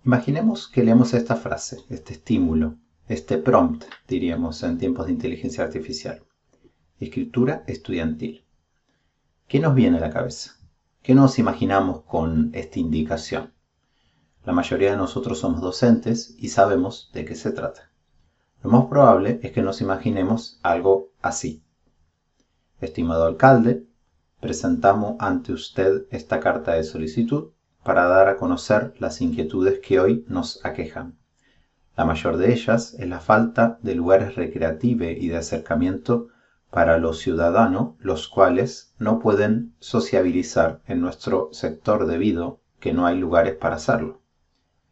Imaginemos que leemos esta frase, este estímulo, este prompt, diríamos en tiempos de inteligencia artificial. Escritura estudiantil. ¿Qué nos viene a la cabeza? ¿Qué nos imaginamos con esta indicación? La mayoría de nosotros somos docentes y sabemos de qué se trata. Lo más probable es que nos imaginemos algo así. Estimado alcalde, presentamos ante usted esta carta de solicitud para dar a conocer las inquietudes que hoy nos aquejan. La mayor de ellas es la falta de lugares recreativos y de acercamiento para los ciudadanos, los cuales no pueden sociabilizar en nuestro sector debido que no hay lugares para hacerlo.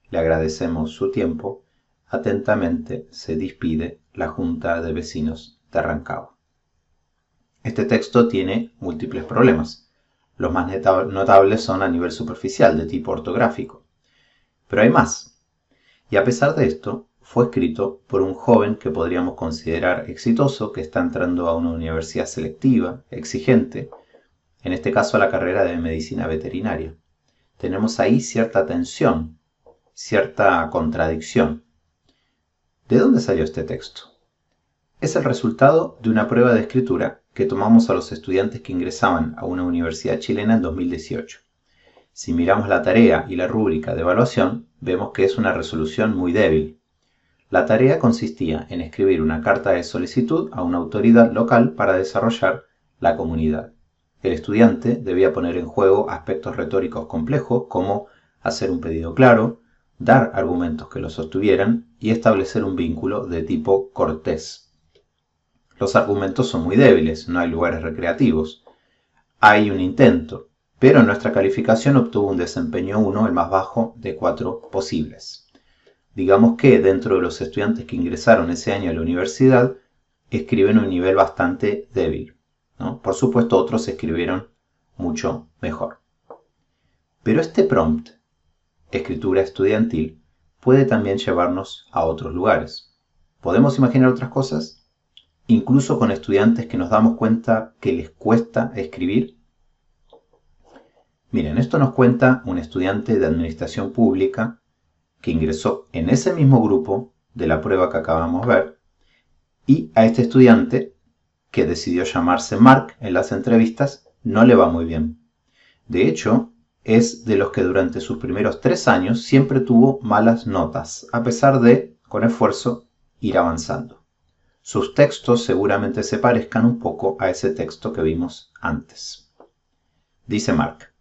Le agradecemos su tiempo. Atentamente se despide la Junta de Vecinos de Rancagua. Este texto tiene múltiples problemas. Los más notables son a nivel superficial, de tipo ortográfico. Pero hay más. Y a pesar de esto, fue escrito por un joven que podríamos considerar exitoso, que está entrando a una universidad selectiva, exigente, en este caso a la carrera de medicina veterinaria. Tenemos ahí cierta tensión, cierta contradicción. ¿De dónde salió este texto? Es el resultado de una prueba de escritura que tomamos a los estudiantes que ingresaban a una universidad chilena en 2018. Si miramos la tarea y la rúbrica de evaluación, vemos que es una resolución muy débil. La tarea consistía en escribir una carta de solicitud a una autoridad local para desarrollar la comunidad. El estudiante debía poner en juego aspectos retóricos complejos como hacer un pedido claro, dar argumentos que lo sostuvieran y establecer un vínculo de tipo cortés. Los argumentos son muy débiles, no hay lugares recreativos. Hay un intento, pero nuestra calificación obtuvo un desempeño 1, el más bajo de 4 posibles. Digamos que dentro de los estudiantes que ingresaron ese año a la universidad, escriben a un nivel bastante débil, ¿no? Por supuesto, otros escribieron mucho mejor. Pero este prompt, escritura estudiantil, puede también llevarnos a otros lugares. ¿Podemos imaginar otras cosas? Incluso con estudiantes que nos damos cuenta que les cuesta escribir. Miren, esto nos cuenta un estudiante de administración pública que ingresó en ese mismo grupo de la prueba que acabamos de ver, y a este estudiante, que decidió llamarse Mark en las entrevistas, no le va muy bien. De hecho, es de los que durante sus primeros 3 años siempre tuvo malas notas, a pesar de, con esfuerzo, ir avanzando. Sus textos seguramente se parezcan un poco a ese texto que vimos antes. Dice Mark: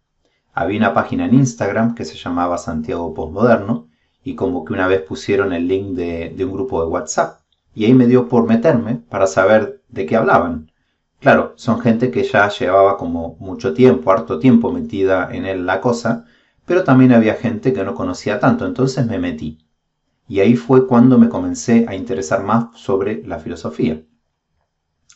había una página en Instagram que se llamaba Santiago Postmoderno y como que una vez pusieron el link de un grupo de WhatsApp y ahí me dio por meterme para saber de qué hablaban. Claro, son gente que ya llevaba como mucho tiempo, harto tiempo metida en la cosa, pero también había gente que no conocía tanto, entonces me metí. Y ahí fue cuando me comencé a interesar más sobre la filosofía.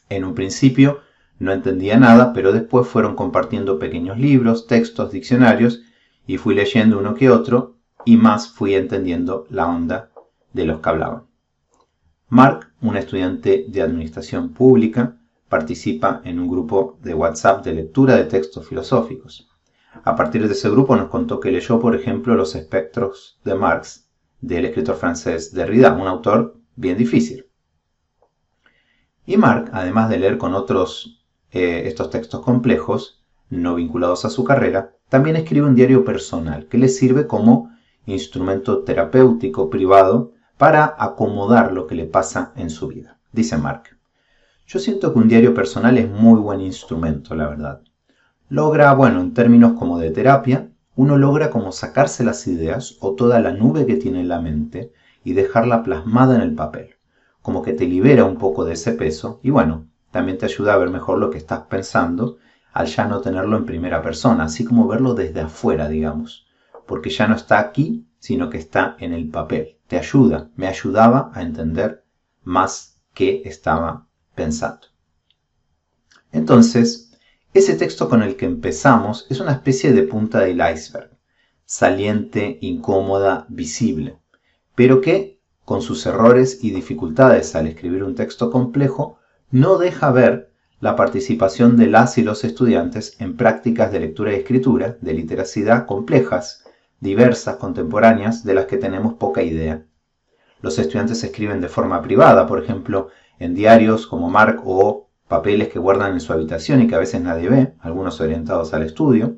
En un principio no entendía nada, pero después fueron compartiendo pequeños libros, textos, diccionarios, y fui leyendo uno que otro, y más fui entendiendo la onda de los que hablaban. Mark, un estudiante de administración pública, participa en un grupo de WhatsApp de lectura de textos filosóficos. A partir de ese grupo nos contó que leyó, por ejemplo, Los espectros de Marx, del escritor francés Derrida, un autor bien difícil. Y Mark, además de leer con otros estos textos complejos, no vinculados a su carrera, también escribe un diario personal que le sirve como instrumento terapéutico privado para acomodar lo que le pasa en su vida. Dice Mark: yo siento que un diario personal es muy buen instrumento, la verdad. Logra, bueno, en términos como de terapia, uno logra como sacarse las ideas o toda la nube que tiene en la mente y dejarla plasmada en el papel. Como que te libera un poco de ese peso y bueno, también te ayuda a ver mejor lo que estás pensando al ya no tenerlo en primera persona, así como verlo desde afuera, digamos. Porque ya no está aquí, sino que está en el papel. Te ayuda, me ayudaba a entender más qué estaba pensando. Entonces, ese texto con el que empezamos es una especie de punta del iceberg, saliente, incómoda, visible, pero que, con sus errores y dificultades al escribir un texto complejo, no deja ver la participación de las y los estudiantes en prácticas de lectura y escritura, de literacidad complejas, diversas, contemporáneas, de las que tenemos poca idea. Los estudiantes escriben de forma privada, por ejemplo, en diarios como Mark o papeles que guardan en su habitación y que a veces nadie ve, algunos orientados al estudio.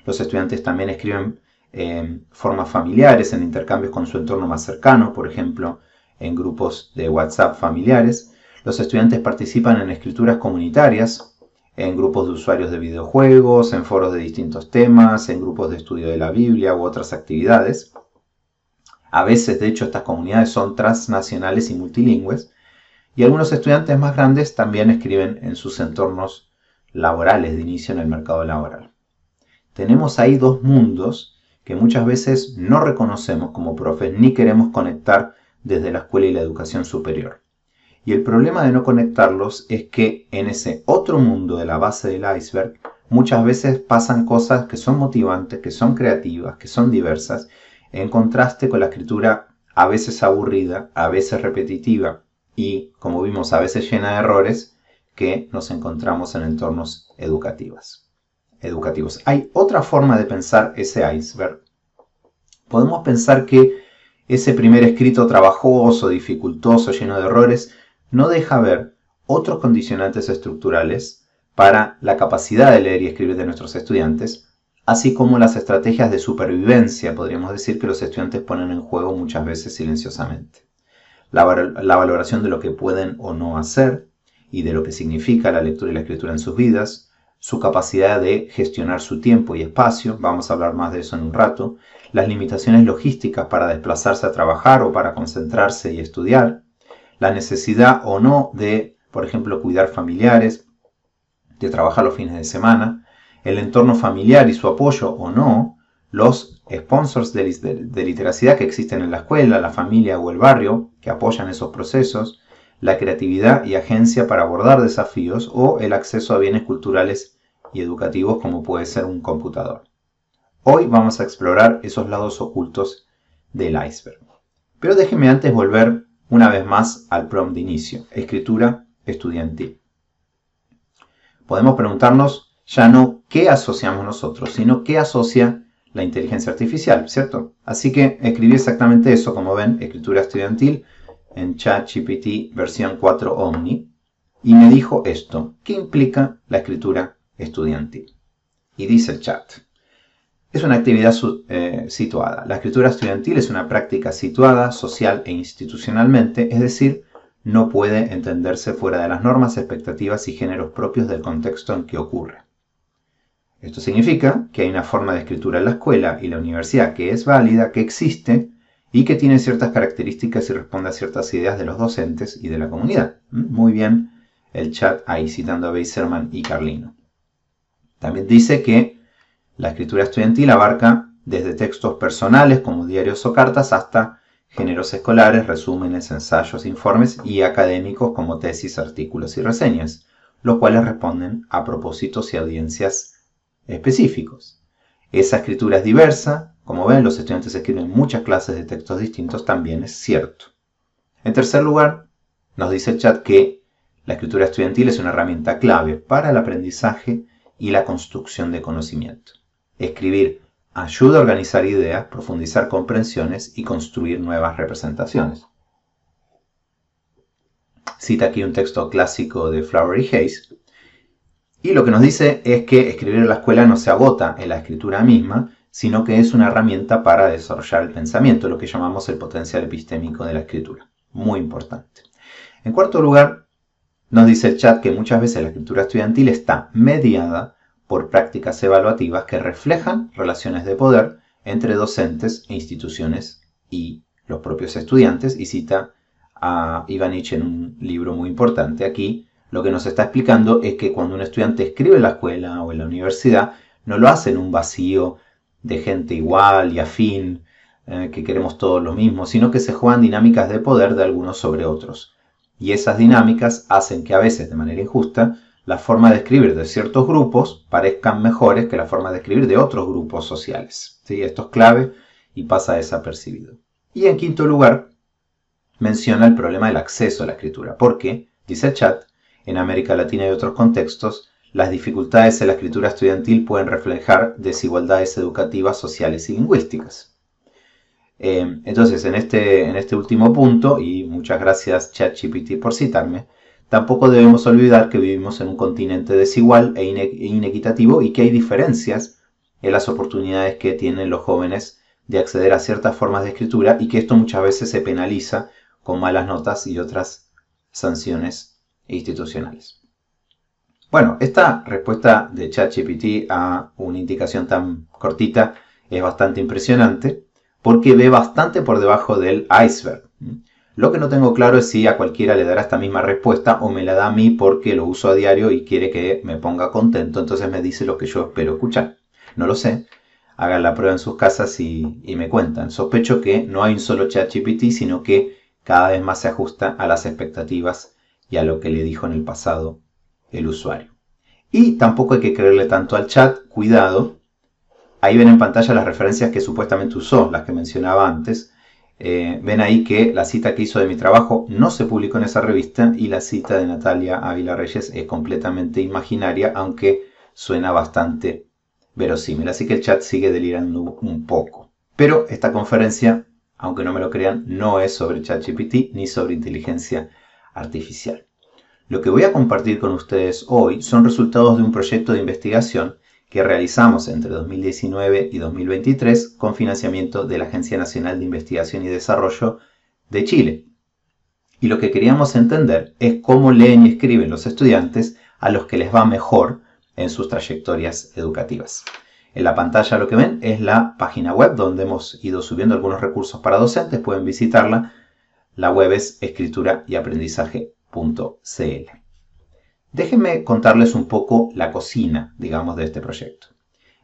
Los estudiantes también escriben en formas familiares, en intercambios con su entorno más cercano, por ejemplo, en grupos de WhatsApp familiares. Los estudiantes participan en escrituras comunitarias, en grupos de usuarios de videojuegos, en foros de distintos temas, en grupos de estudio de la Biblia u otras actividades. A veces, de hecho, estas comunidades son transnacionales y multilingües, y algunos estudiantes más grandes también escriben en sus entornos laborales de inicio en el mercado laboral. Tenemos ahí dos mundos que muchas veces no reconocemos como profes ni queremos conectar desde la escuela y la educación superior. Y el problema de no conectarlos es que en ese otro mundo de la base del iceberg muchas veces pasan cosas que son motivantes, que son creativas, que son diversas, en contraste con la escritura a veces aburrida, a veces repetitiva y, como vimos, a veces llena de errores que nos encontramos en entornos educativos. Hay otra forma de pensar ese iceberg. Podemos pensar que ese primer escrito trabajoso, dificultoso, lleno de errores, no deja ver otros condicionantes estructurales para la capacidad de leer y escribir de nuestros estudiantes, así como las estrategias de supervivencia, podríamos decir, que los estudiantes ponen en juego muchas veces silenciosamente. La valoración de lo que pueden o no hacer y de lo que significa la lectura y la escritura en sus vidas, su capacidad de gestionar su tiempo y espacio, vamos a hablar más de eso en un rato, las limitaciones logísticas para desplazarse a trabajar o para concentrarse y estudiar, la necesidad o no de, por ejemplo, cuidar familiares, de trabajar los fines de semana, el entorno familiar y su apoyo o no, los sponsors de literacidad que existen en la escuela, la familia o el barrio que apoyan esos procesos, la creatividad y agencia para abordar desafíos o el acceso a bienes culturales y educativos como puede ser un computador. Hoy vamos a explorar esos lados ocultos del iceberg. Pero déjenme antes volver una vez más al prompt de inicio, escritura estudiantil. Podemos preguntarnos ya no qué asociamos nosotros, sino qué asocia la inteligencia artificial, ¿cierto? Así que escribí exactamente eso, como ven, escritura estudiantil en ChatGPT versión 4 Omni, y me dijo esto: ¿qué implica la escritura estudiantil? Y dice el chat: es una actividad situada. La escritura estudiantil es una práctica situada social e institucionalmente, es decir, no puede entenderse fuera de las normas, expectativas y géneros propios del contexto en que ocurre. Esto significa que hay una forma de escritura en la escuela y la universidad que es válida, que existe y que tiene ciertas características y responde a ciertas ideas de los docentes y de la comunidad. Muy bien el chat ahí citando a Beiserman y Carlino. También dice que la escritura estudiantil abarca desde textos personales como diarios o cartas hasta géneros escolares, resúmenes, ensayos, informes y académicos como tesis, artículos y reseñas, los cuales responden a propósitos y audiencias específicos. Esa escritura es diversa, como ven, los estudiantes escriben muchas clases de textos distintos, también es cierto. En tercer lugar, nos dice el chat que la escritura estudiantil es una herramienta clave para el aprendizaje y la construcción de conocimiento. Escribir ayuda a organizar ideas, profundizar comprensiones y construir nuevas representaciones. Cita aquí un texto clásico de Flower y Hayes. Y lo que nos dice es que escribir en la escuela no se agota en la escritura misma, sino que es una herramienta para desarrollar el pensamiento, lo que llamamos el potencial epistémico de la escritura. Muy importante. En cuarto lugar, nos dice el chat que muchas veces la escritura estudiantil está mediada por prácticas evaluativas que reflejan relaciones de poder entre docentes e instituciones y los propios estudiantes, y cita a Ivanich en un libro muy importante. Aquí lo que nos está explicando es que cuando un estudiante escribe en la escuela o en la universidad, no lo hace en un vacío de gente igual y afín, que queremos todos lo mismo, sino que se juegan dinámicas de poder de algunos sobre otros. Y esas dinámicas hacen que a veces, de manera injusta, la forma de escribir de ciertos grupos parezcan mejores que la forma de escribir de otros grupos sociales. ¿Sí? Esto es clave y pasa desapercibido. Y en quinto lugar, menciona el problema del acceso a la escritura, porque, dice el chat, en América Latina y otros contextos, las dificultades en la escritura estudiantil pueden reflejar desigualdades educativas, sociales y lingüísticas. Entonces, en este último punto, y muchas gracias ChatGPT por citarme, tampoco debemos olvidar que vivimos en un continente desigual e inequitativo y que hay diferencias en las oportunidades que tienen los jóvenes de acceder a ciertas formas de escritura y que esto muchas veces se penaliza con malas notas y otras sanciones institucionales. Bueno, esta respuesta de ChatGPT a una indicación tan cortita es bastante impresionante porque ve bastante por debajo del iceberg. Lo que no tengo claro es si a cualquiera le dará esta misma respuesta o me la da a mí porque lo uso a diario y quiere que me ponga contento, entonces me dice lo que yo espero escuchar. No lo sé. Hagan la prueba en sus casas y me cuentan. Sospecho que no hay un solo ChatGPT, sino que cada vez más se ajusta a las expectativas y a lo que le dijo en el pasado el usuario. Y tampoco hay que creerle tanto al chat. Cuidado. Ahí ven en pantalla las referencias que supuestamente usó, las que mencionaba antes. Ven ahí que la cita que hizo de mi trabajo no se publicó en esa revista y la cita de Natalia Ávila Reyes es completamente imaginaria, aunque suena bastante verosímil. Así que el chat sigue delirando un poco. Pero esta conferencia, aunque no me lo crean, no es sobre ChatGPT ni sobre inteligencia artificial. Lo que voy a compartir con ustedes hoy son resultados de un proyecto de investigación que realizamos entre 2019 y 2023 con financiamiento de la Agencia Nacional de Investigación y Desarrollo de Chile. Y lo que queríamos entender es cómo leen y escriben los estudiantes a los que les va mejor en sus trayectorias educativas. En la pantalla lo que ven es la página web donde hemos ido subiendo algunos recursos para docentes, pueden visitarla. La web es escriturayaprendizaje.cl. Déjenme contarles un poco la cocina, digamos, de este proyecto.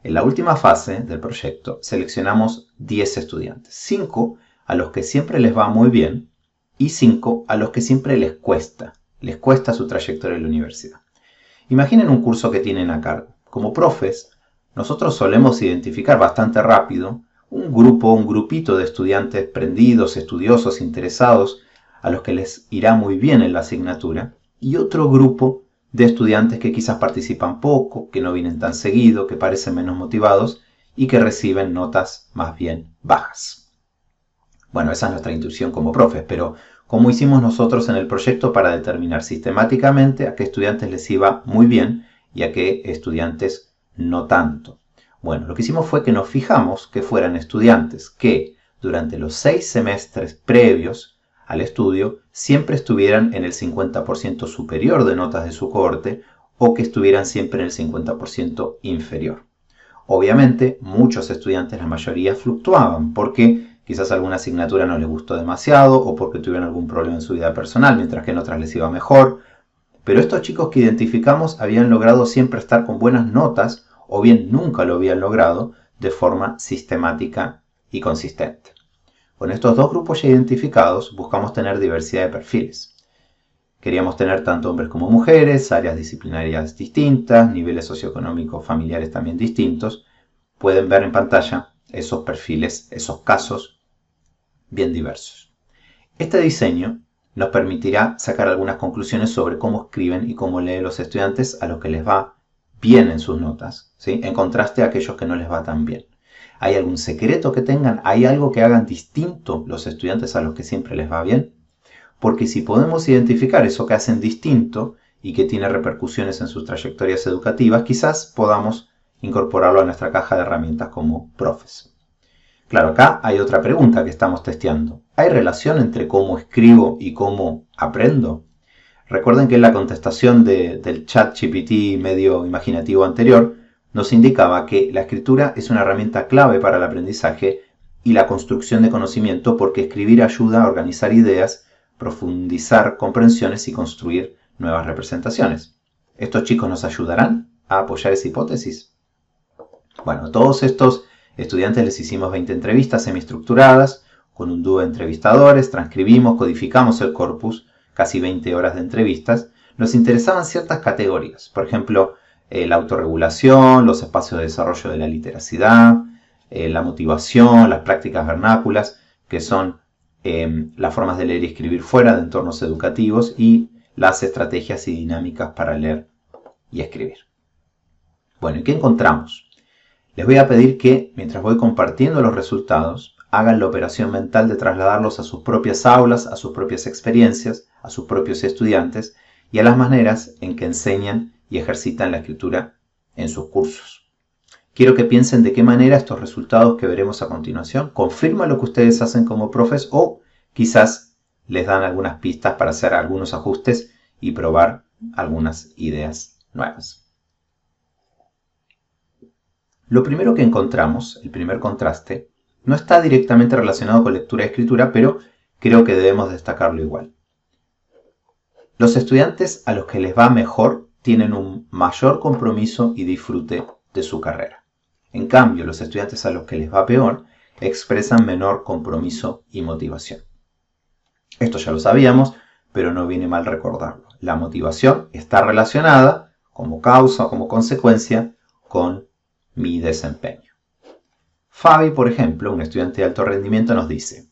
En la última fase del proyecto seleccionamos 10 estudiantes, 5 a los que siempre les va muy bien y 5 a los que siempre les cuesta su trayectoria en la universidad. Imaginen un curso que tienen a cargo. Como profes, nosotros solemos identificar bastante rápido un grupito de estudiantes prendidos, estudiosos, interesados, a los que les irá muy bien en la asignatura, y otro grupo de estudiantes que quizás participan poco, que no vienen tan seguido, que parecen menos motivados y que reciben notas más bien bajas. Bueno, esa es nuestra intuición como profes, pero ¿cómo hicimos nosotros en el proyecto para determinar sistemáticamente a qué estudiantes les iba muy bien y a qué estudiantes no tanto? Bueno, lo que hicimos fue que nos fijamos que fueran estudiantes que durante los 6 semestres previos al estudio siempre estuvieran en el 50% superior de notas de su cohorte o que estuvieran siempre en el 50% inferior. Obviamente, muchos estudiantes, la mayoría, fluctuaban porque quizás alguna asignatura no les gustó demasiado o porque tuvieron algún problema en su vida personal, mientras que en otras les iba mejor. Pero estos chicos que identificamos habían logrado siempre estar con buenas notas o bien nunca lo habían logrado de forma sistemática y consistente. Con estos dos grupos ya identificados buscamos tener diversidad de perfiles. Queríamos tener tanto hombres como mujeres, áreas disciplinarias distintas, niveles socioeconómicos familiares también distintos. Pueden ver en pantalla esos perfiles, esos casos bien diversos. Este diseño nos permitirá sacar algunas conclusiones sobre cómo escriben y cómo leen los estudiantes a los que les va bien en sus notas, ¿sí? En contraste a aquellos que no les va tan bien. ¿Hay algún secreto que tengan? ¿Hay algo que hagan distinto los estudiantes a los que siempre les va bien? Porque si podemos identificar eso que hacen distinto y que tiene repercusiones en sus trayectorias educativas, quizás podamos incorporarlo a nuestra caja de herramientas como profes. Claro, acá hay otra pregunta que estamos testeando. ¿Hay relación entre cómo escribo y cómo aprendo? Recuerden que en la contestación del ChatGPT medio imaginativo anterior nos indicaba que la escritura es una herramienta clave para el aprendizaje y la construcción de conocimiento porque escribir ayuda a organizar ideas, profundizar comprensiones y construir nuevas representaciones. ¿Estos chicos nos ayudarán a apoyar esa hipótesis? Bueno, a todos estos estudiantes les hicimos 20 entrevistas semiestructuradas con un dúo de entrevistadores, transcribimos, codificamos el corpus, casi 20 horas de entrevistas. Nos interesaban ciertas categorías, por ejemplo, la autorregulación, los espacios de desarrollo de la literacidad, la motivación, las prácticas vernáculas, que son las formas de leer y escribir fuera de entornos educativos y las estrategias y dinámicas para leer y escribir. Bueno, ¿y qué encontramos? Les voy a pedir que, mientras voy compartiendo los resultados, hagan la operación mental de trasladarlos a sus propias aulas, a sus propias experiencias, a sus propios estudiantes y a las maneras en que enseñan y ejercitan la escritura en sus cursos. Quiero que piensen de qué manera estos resultados que veremos a continuación confirman lo que ustedes hacen como profes o quizás les dan algunas pistas para hacer algunos ajustes y probar algunas ideas nuevas. Lo primero que encontramos, el primer contraste, no está directamente relacionado con lectura y escritura, pero creo que debemos destacarlo igual. Los estudiantes a los que les va mejor tienen un mayor compromiso y disfrute de su carrera. En cambio, los estudiantes a los que les va peor expresan menor compromiso y motivación. Esto ya lo sabíamos, pero no viene mal recordarlo. La motivación está relacionada, como causa o como consecuencia, con mi desempeño. Fabi, por ejemplo, un estudiante de alto rendimiento, nos dice: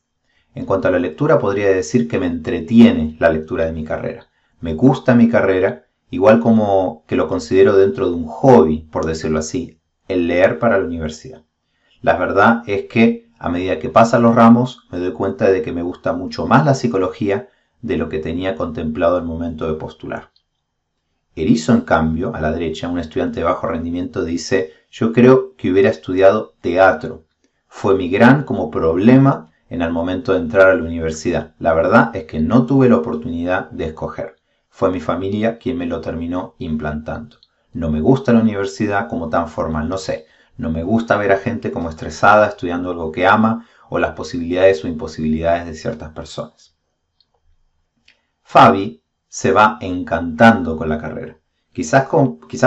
en cuanto a la lectura, podría decir que me entretiene la lectura de mi carrera. Me gusta mi carrera, igual como que lo considero dentro de un hobby, por decirlo así, el leer para la universidad. La verdad es que a medida que pasan los ramos, me doy cuenta de que me gusta mucho más la psicología de lo que tenía contemplado al momento de postular. Erizo, en cambio, a la derecha, un estudiante de bajo rendimiento, dice: yo creo que hubiera estudiado teatro. Fue mi gran como problema en el momento de entrar a la universidad. La verdad es que no tuve la oportunidad de escoger. Fue mi familia quien me lo terminó implantando. No me gusta la universidad como tan formal, no sé. No me gusta ver a gente como estresada estudiando algo que ama o las posibilidades o imposibilidades de ciertas personas. Fabi se va encantando con la carrera. Quizás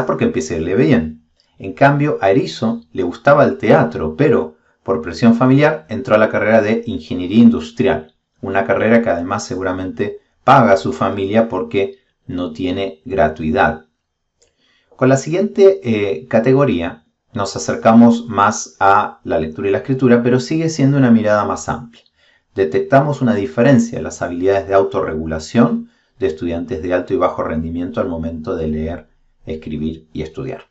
porque empiece a irle bien. En cambio, a Erizo le gustaba el teatro, pero por presión familiar entró a la carrera de Ingeniería Industrial. Una carrera que además seguramente paga a su familia porque no tiene gratuidad. Con la siguiente categoría nos acercamos más a la lectura y la escritura, pero sigue siendo una mirada más amplia. Detectamos una diferencia en las habilidades de autorregulación de estudiantes de alto y bajo rendimiento al momento de leer, escribir y estudiar.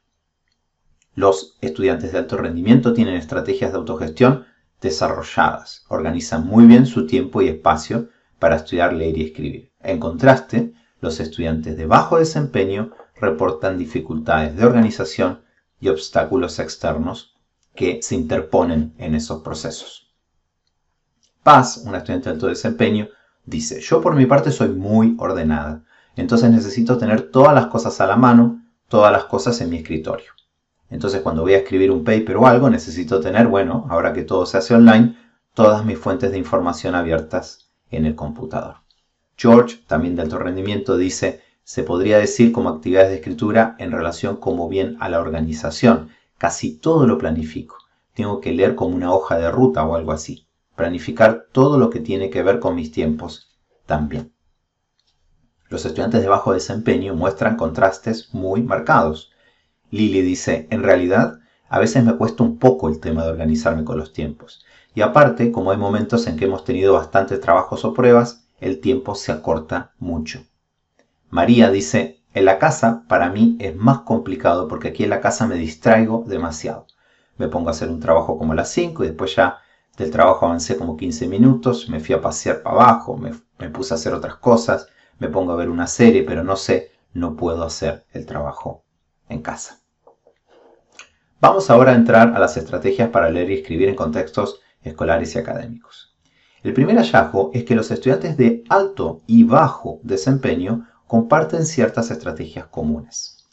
Los estudiantes de alto rendimiento tienen estrategias de autogestión desarrolladas, organizan muy bien su tiempo y espacio para estudiar, leer y escribir. En contraste, los estudiantes de bajo desempeño reportan dificultades de organización y obstáculos externos que se interponen en esos procesos. Paz, una estudiante de alto desempeño, dice: yo por mi parte soy muy ordenada, entonces necesito tener todas las cosas a la mano, todas las cosas en mi escritorio. Entonces cuando voy a escribir un paper o algo, necesito tener, bueno, ahora que todo se hace online, todas mis fuentes de información abiertas en el computador. George, también de alto rendimiento, dice: se podría decir como actividades de escritura en relación como bien a la organización. Casi todo lo planifico. Tengo que leer como una hoja de ruta o algo así. Planificar todo lo que tiene que ver con mis tiempos también. Los estudiantes de bajo desempeño muestran contrastes muy marcados. Lily dice: en realidad, a veces me cuesta un poco el tema de organizarme con los tiempos. Y aparte, como hay momentos en que hemos tenido bastantes trabajos o pruebas, el tiempo se acorta mucho. María dice: en la casa para mí es más complicado porque aquí en la casa me distraigo demasiado. Me pongo a hacer un trabajo como a las 5 y después ya del trabajo avancé como 15 minutos, me fui a pasear para abajo, me puse a hacer otras cosas, me pongo a ver una serie, pero no puedo hacer el trabajo en casa. Vamos ahora a entrar a las estrategias para leer y escribir en contextos escolares y académicos. El primer hallazgo es que los estudiantes de alto y bajo desempeño comparten ciertas estrategias comunes.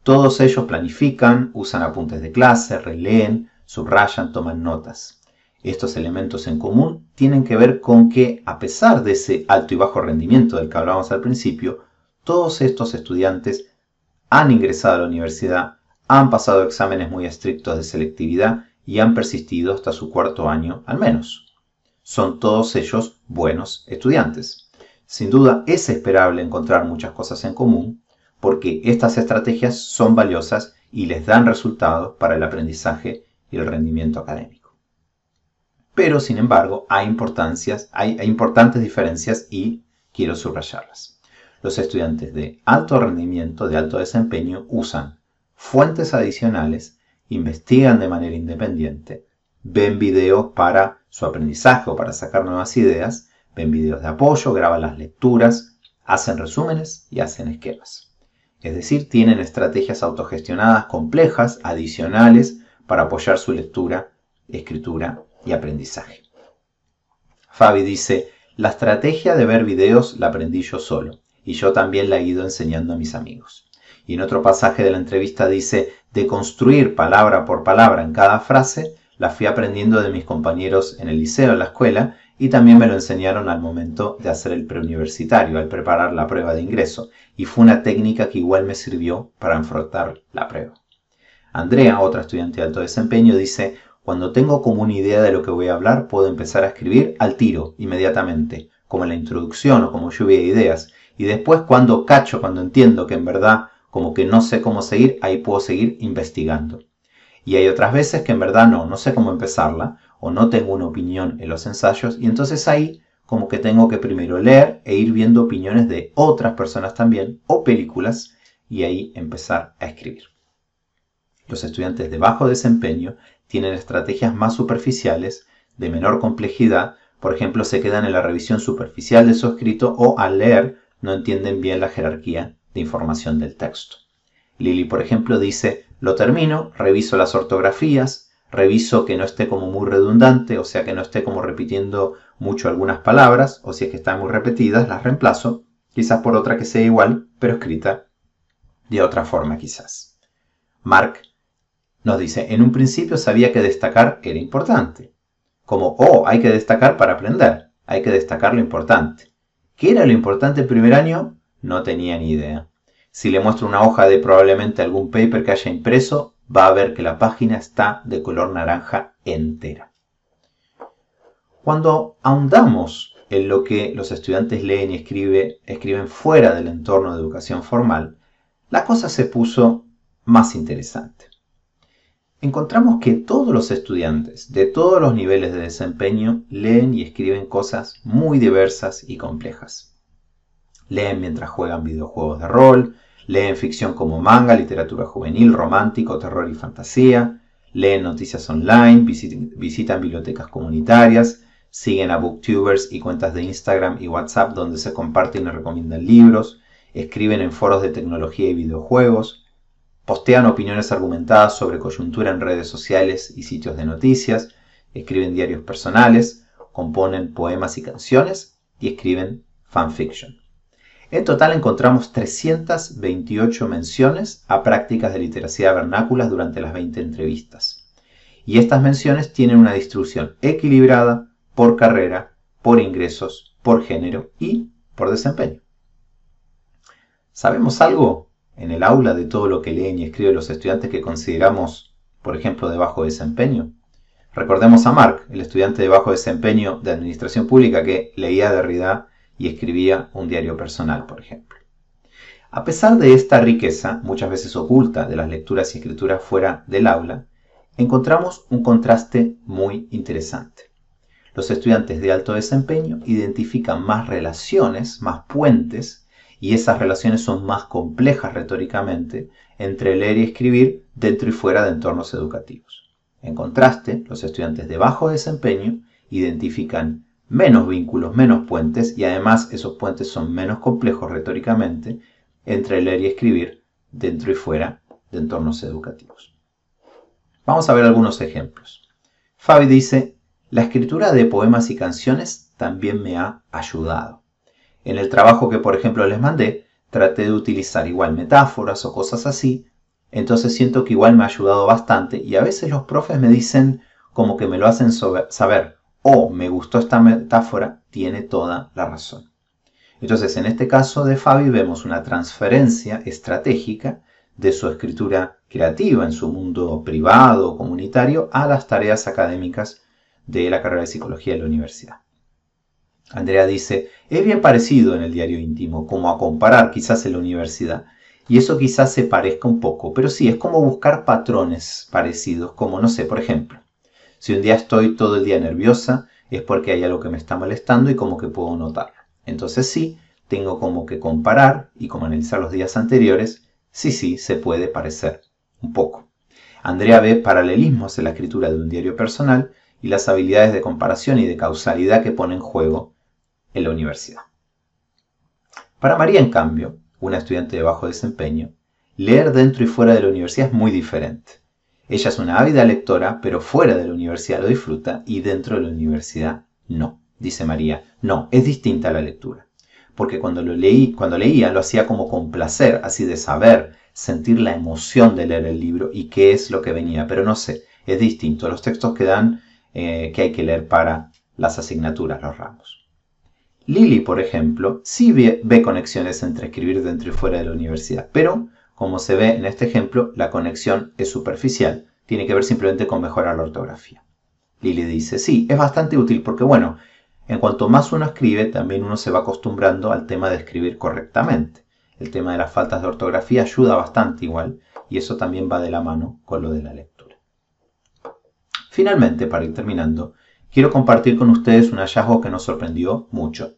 Todos ellos planifican, usan apuntes de clase, releen, subrayan, toman notas. Estos elementos en común tienen que ver con que, a pesar de ese alto y bajo rendimiento del que hablábamos al principio, todos estos estudiantes han ingresado a la universidad, han pasado exámenes muy estrictos de selectividad y han persistido hasta su cuarto año al menos. Son todos ellos buenos estudiantes. Sin duda es esperable encontrar muchas cosas en común porque estas estrategias son valiosas y les dan resultados para el aprendizaje y el rendimiento académico. Pero, sin embargo, hay importantes diferencias y quiero subrayarlas. Los estudiantes de alto rendimiento, de alto desempeño, usan fuentes adicionales, investigan de manera independiente, ven videos para su aprendizaje o para sacar nuevas ideas, ven videos de apoyo, graban las lecturas, hacen resúmenes y hacen esquemas. Es decir, tienen estrategias autogestionadas complejas, adicionales, para apoyar su lectura, escritura y aprendizaje. Fabi dice, la estrategia de ver videos la aprendí yo solo y yo también la he ido enseñando a mis amigos. Y en otro pasaje de la entrevista dice, de construir palabra por palabra en cada frase, la fui aprendiendo de mis compañeros en el liceo, en la escuela, y también me lo enseñaron al momento de hacer el preuniversitario, al preparar la prueba de ingreso, y fue una técnica que igual me sirvió para enfrentar la prueba. Andrea, otra estudiante de alto desempeño, dice, cuando tengo como una idea de lo que voy a hablar, puedo empezar a escribir al tiro, inmediatamente, como en la introducción o como lluvia de ideas, y después cuando entiendo que en verdad como que no sé cómo seguir, ahí puedo seguir investigando. Y hay otras veces que en verdad no sé cómo empezarla, o no tengo una opinión en los ensayos, y entonces ahí como que tengo que primero leer e ir viendo opiniones de otras personas también, o películas, y ahí empezar a escribir. Los estudiantes de bajo desempeño tienen estrategias más superficiales, de menor complejidad, por ejemplo, se quedan en la revisión superficial de su escrito o al leer no entienden bien la jerarquía de información del texto. Lili, por ejemplo, dice, lo termino, reviso las ortografías, reviso que no esté como muy redundante, o sea que no esté como repitiendo mucho algunas palabras, o si es que están muy repetidas, las reemplazo, quizás por otra que sea igual, pero escrita de otra forma quizás. Mark nos dice, en un principio sabía que destacar era importante. Como, hay que destacar para aprender, hay que destacar lo importante. ¿Qué era lo importante el primer año? No tenía ni idea. Si le muestro una hoja de probablemente algún paper que haya impreso, va a ver que la página está de color naranja entera. Cuando ahondamos en lo que los estudiantes leen y escriben fuera del entorno de educación formal, la cosa se puso más interesante. Encontramos que todos los estudiantes de todos los niveles de desempeño leen y escriben cosas muy diversas y complejas. Leen mientras juegan videojuegos de rol, leen ficción como manga, literatura juvenil, romántico, terror y fantasía, leen noticias online, visitan bibliotecas comunitarias, siguen a booktubers y cuentas de Instagram y WhatsApp donde se comparten y recomiendan libros, escriben en foros de tecnología y videojuegos, postean opiniones argumentadas sobre coyuntura en redes sociales y sitios de noticias, escriben diarios personales, componen poemas y canciones y escriben fanfiction. En total encontramos 328 menciones a prácticas de literacia vernáculas durante las 20 entrevistas. Y estas menciones tienen una distribución equilibrada por carrera, por ingresos, por género y por desempeño. ¿Sabemos algo en el aula de todo lo que leen y escriben los estudiantes que consideramos, por ejemplo, de bajo desempeño? Recordemos a Mark, el estudiante de bajo desempeño de Administración Pública que leía Derrida y escribía un diario personal, por ejemplo. A pesar de esta riqueza, muchas veces oculta, de las lecturas y escrituras fuera del aula, encontramos un contraste muy interesante. Los estudiantes de alto desempeño identifican más relaciones, más puentes, y esas relaciones son más complejas retóricamente entre leer y escribir dentro y fuera de entornos educativos. En contraste, los estudiantes de bajo desempeño identifican menos vínculos, menos puentes, y además esos puentes son menos complejos retóricamente entre leer y escribir dentro y fuera de entornos educativos. Vamos a ver algunos ejemplos. Fabi dice, la escritura de poemas y canciones también me ha ayudado. En el trabajo que por ejemplo les mandé, traté de utilizar igual metáforas o cosas así, entonces siento que igual me ha ayudado bastante y a veces los profes me dicen como que me lo hacen saber, me gustó esta metáfora, tiene toda la razón. Entonces en este caso de Fabi vemos una transferencia estratégica de su escritura creativa en su mundo privado o comunitario a las tareas académicas de la carrera de psicología de la universidad. Andrea dice, es bien parecido en el diario íntimo, como a comparar quizás en la universidad, y eso quizás se parezca un poco, pero sí, es como buscar patrones parecidos, como no sé, por ejemplo, si un día estoy todo el día nerviosa, es porque hay algo que me está molestando y como que puedo notarlo. Entonces sí, tengo como que comparar y como analizar los días anteriores, sí, se puede parecer un poco. Andrea ve paralelismos en la escritura de un diario personal y las habilidades de comparación y de causalidad que pone en juego en la universidad. Para María, en cambio, una estudiante de bajo desempeño, leer dentro y fuera de la universidad es muy diferente. Ella es una ávida lectora, pero fuera de la universidad lo disfruta y dentro de la universidad no. Dice María, no, es distinta la lectura. Porque cuando leía lo hacía como con placer, así de saber, sentir la emoción de leer el libro y qué es lo que venía. Pero no sé, es distinto. Los textos que dan, que hay que leer para las asignaturas, los ramos. Lili, por ejemplo, sí ve conexiones entre escribir dentro y fuera de la universidad, pero, como se ve en este ejemplo, la conexión es superficial. Tiene que ver simplemente con mejorar la ortografía. Lili dice, sí, es bastante útil porque, bueno, en cuanto más uno escribe, también uno se va acostumbrando al tema de escribir correctamente. El tema de las faltas de ortografía ayuda bastante igual, y eso también va de la mano con lo de la lectura. Finalmente, para ir terminando, quiero compartir con ustedes un hallazgo que nos sorprendió mucho.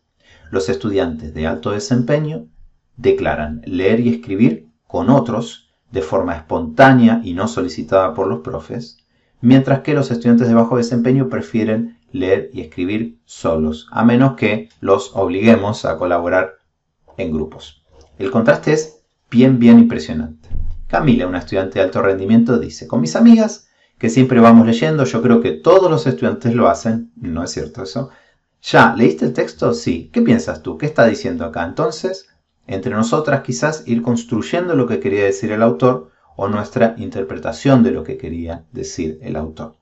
Los estudiantes de alto desempeño declaran leer y escribir con otros de forma espontánea y no solicitada por los profes, mientras que los estudiantes de bajo desempeño prefieren leer y escribir solos, a menos que los obliguemos a colaborar en grupos. El contraste es bien impresionante. Camila, una estudiante de alto rendimiento, dice, con mis amigas, que siempre vamos leyendo, yo creo que todos los estudiantes lo hacen, no es cierto eso. ¿Ya leíste el texto? Sí. ¿Qué piensas tú? ¿Qué está diciendo acá? Entonces, entre nosotras quizás ir construyendo lo que quería decir el autor o nuestra interpretación de lo que quería decir el autor.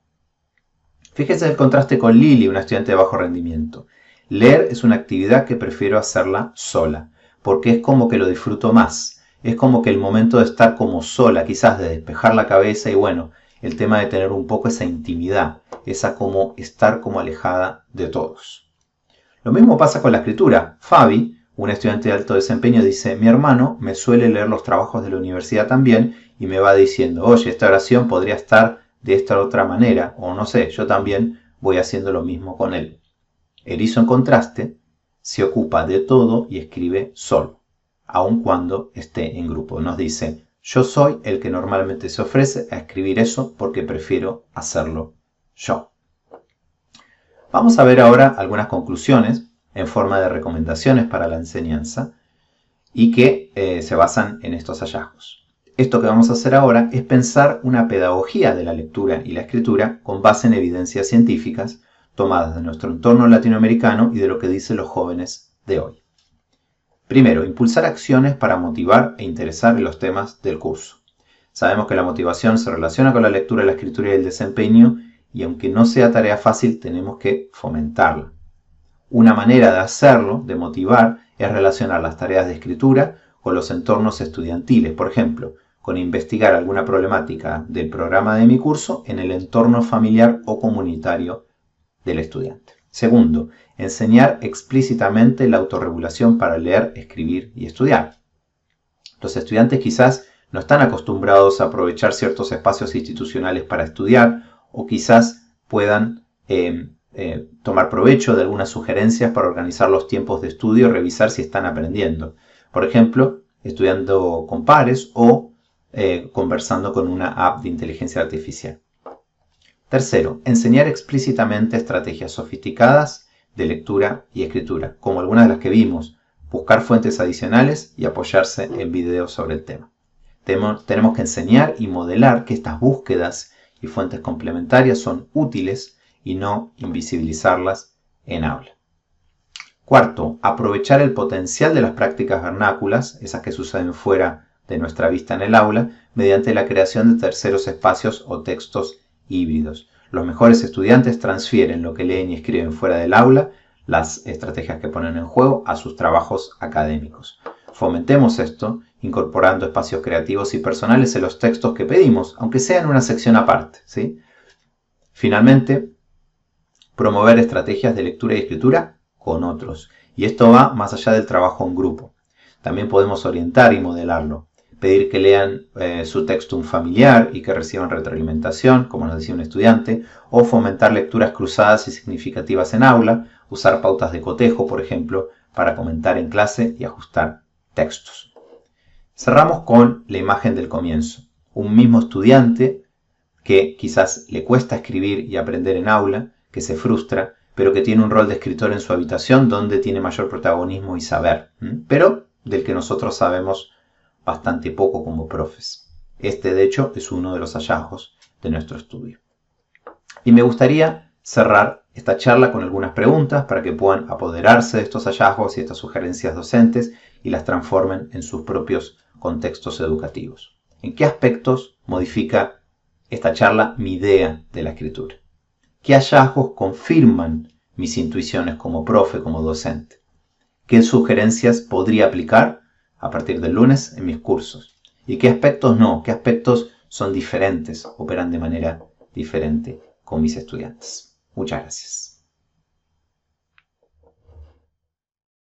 Fíjese el contraste con Lili, una estudiante de bajo rendimiento. Leer es una actividad que prefiero hacerla sola, porque es como que lo disfruto más. Es como que el momento de estar como sola, quizás de despejar la cabeza y bueno, el tema de tener un poco esa intimidad, esa como estar como alejada de todos. Lo mismo pasa con la escritura. Fabi, un estudiante de alto desempeño, dice, mi hermano me suele leer los trabajos de la universidad también y me va diciendo, oye, esta oración podría estar de esta otra manera, o no sé, yo también voy haciendo lo mismo con él. Erizo, en contraste, se ocupa de todo y escribe solo, aun cuando esté en grupo. Nos dice, yo soy el que normalmente se ofrece a escribir eso porque prefiero hacerlo yo. Vamos a ver ahora algunas conclusiones en forma de recomendaciones para la enseñanza y que se basan en estos hallazgos. Esto que vamos a hacer ahora es pensar una pedagogía de la lectura y la escritura con base en evidencias científicas tomadas de nuestro entorno latinoamericano y de lo que dicen los jóvenes de hoy. Primero, impulsar acciones para motivar e interesar en los temas del curso. Sabemos que la motivación se relaciona con la lectura, la escritura y el desempeño, y aunque no sea tarea fácil, tenemos que fomentarla. Una manera de hacerlo, de motivar, es relacionar las tareas de escritura con los entornos estudiantiles, por ejemplo, con investigar alguna problemática del programa de mi curso en el entorno familiar o comunitario del estudiante. Segundo, enseñar explícitamente la autorregulación para leer, escribir y estudiar. Los estudiantes quizás no están acostumbrados a aprovechar ciertos espacios institucionales para estudiar o quizás puedan tomar provecho de algunas sugerencias para organizar los tiempos de estudio y revisar si están aprendiendo. Por ejemplo, estudiando con pares o conversando con una app de inteligencia artificial. Tercero, enseñar explícitamente estrategias sofisticadas de lectura y escritura, como algunas de las que vimos, buscar fuentes adicionales y apoyarse en videos sobre el tema. Tenemos que enseñar y modelar que estas búsquedas y fuentes complementarias son útiles y no invisibilizarlas en aula. Cuarto, aprovechar el potencial de las prácticas vernáculas, esas que suceden fuera de nuestra vista en el aula, mediante la creación de terceros espacios o textos híbridos. Los mejores estudiantes transfieren lo que leen y escriben fuera del aula, las estrategias que ponen en juego, a sus trabajos académicos. Fomentemos esto, incorporando espacios creativos y personales en los textos que pedimos, aunque sea en una sección aparte, ¿sí? Finalmente, promover estrategias de lectura y escritura con otros. Y esto va más allá del trabajo en grupo. También podemos orientar y modelarlo. Pedir que lean su texto un familiar y que reciban retroalimentación, como nos decía un estudiante, o fomentar lecturas cruzadas y significativas en aula, usar pautas de cotejo, por ejemplo, para comentar en clase y ajustar textos. Cerramos con la imagen del comienzo. un mismo estudiante que quizás le cuesta escribir y aprender en aula, que se frustra, pero que tiene un rol de escritor en su habitación donde tiene mayor protagonismo y saber, pero del que nosotros sabemos bastante poco como profes. Este, de hecho, es uno de los hallazgos de nuestro estudio. Y me gustaría cerrar esta charla con algunas preguntas para que puedan apoderarse de estos hallazgos y estas sugerencias docentes y las transformen en sus propios contextos educativos. ¿En qué aspectos modifica esta charla mi idea de la escritura? ¿Qué hallazgos confirman mis intuiciones como profe, como docente? ¿Qué sugerencias podría aplicar a partir del lunes en mis cursos? ¿Y qué aspectos no? ¿Qué aspectos son diferentes, operan de manera diferente con mis estudiantes? Muchas gracias.